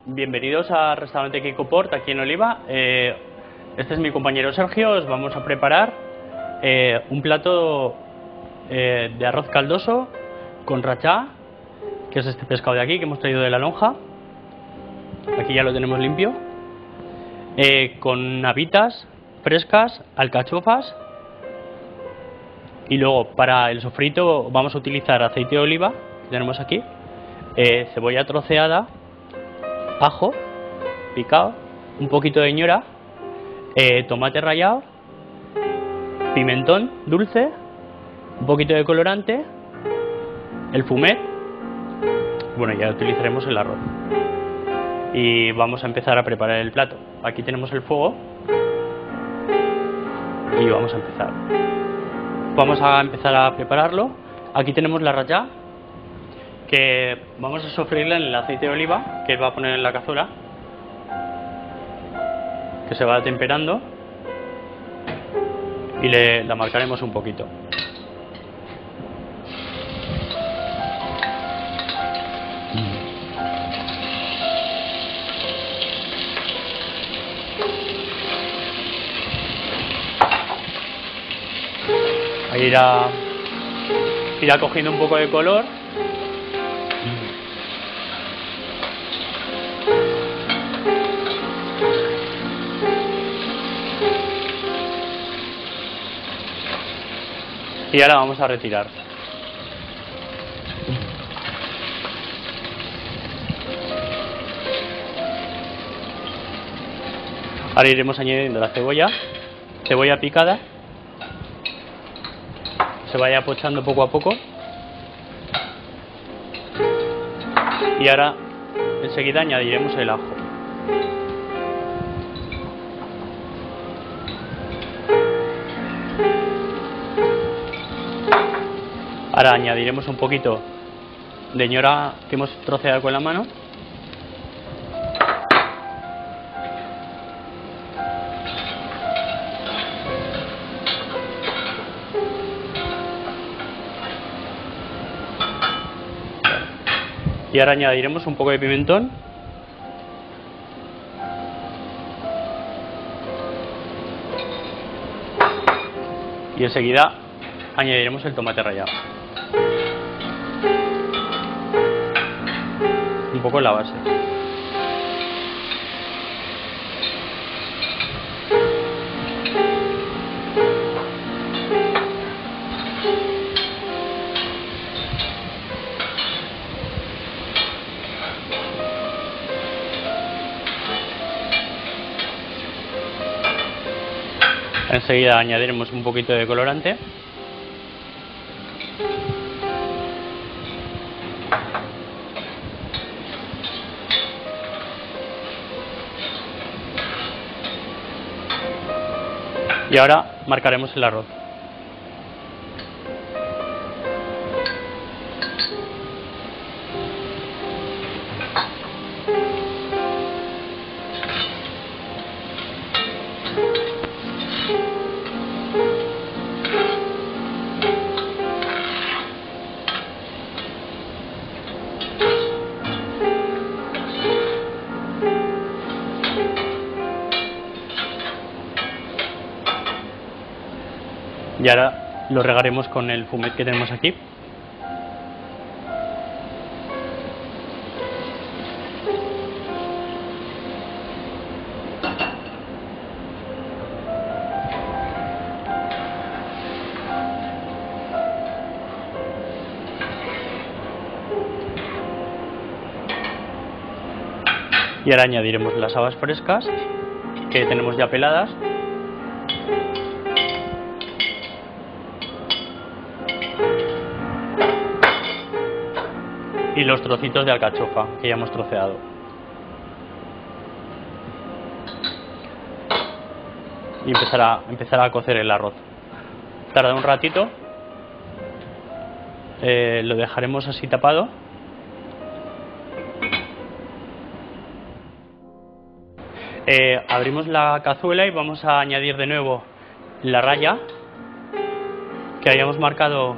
Bienvenidos al restaurante Kiko Port aquí en Oliva. Este es mi compañero Sergio. Os vamos a preparar un plato de arroz caldoso con rachá, que es este pescado de aquí que hemos traído de la lonja. Aquí ya lo tenemos limpio. Con habitas frescas, alcachofas. Y luego para el sofrito vamos a utilizar aceite de oliva, que tenemos aquí, cebolla troceada, ajo picado, un poquito de ñora, tomate rallado, pimentón dulce, un poquito de colorante, el fumet. Bueno, ya utilizaremos el arroz y vamos a empezar a preparar el plato. Aquí tenemos el fuego y vamos a empezar. Vamos a empezar a prepararlo. Aquí tenemos la rachá, que vamos a sofreírla en el aceite de oliva que él va a poner en la cazuela, que se va temperando, y la marcaremos un poquito. Ahí irá cogiendo un poco de color. Y ahora vamos a retirar. Ahora iremos añadiendo la cebolla picada, se vaya pochando poco a poco. Y ahora enseguida añadiremos el ajo. Ahora añadiremos un poquito de ñora que hemos troceado con la mano. Y ahora añadiremos un poco de pimentón. Y enseguida añadiremos el tomate rallado. Un poco en la base. Enseguida añadiremos un poquito de colorante. Y ahora marcaremos el arroz. Y ahora lo regaremos con el fumet que tenemos aquí. Y ahora añadiremos las habas frescas que tenemos ya peladas. Y los trocitos de alcachofa que ya hemos troceado. Y empezar a cocer el arroz. Tarda un ratito. Lo dejaremos así tapado. Abrimos la cazuela y vamos a añadir de nuevo la raya que habíamos marcado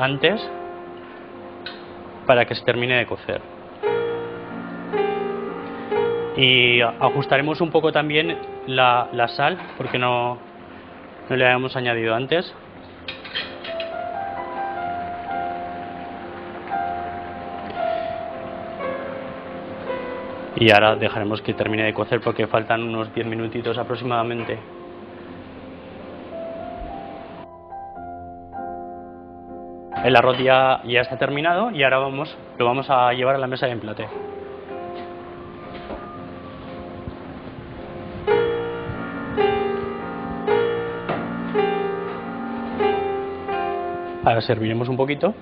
antes, para que se termine de cocer. Y ajustaremos un poco también la sal, porque no le habíamos añadido antes. Y ahora dejaremos que termine de cocer porque faltan unos 10 minutitos aproximadamente. El arroz ya está terminado y ahora lo vamos a llevar a la mesa de emplate. Ahora serviremos un poquito.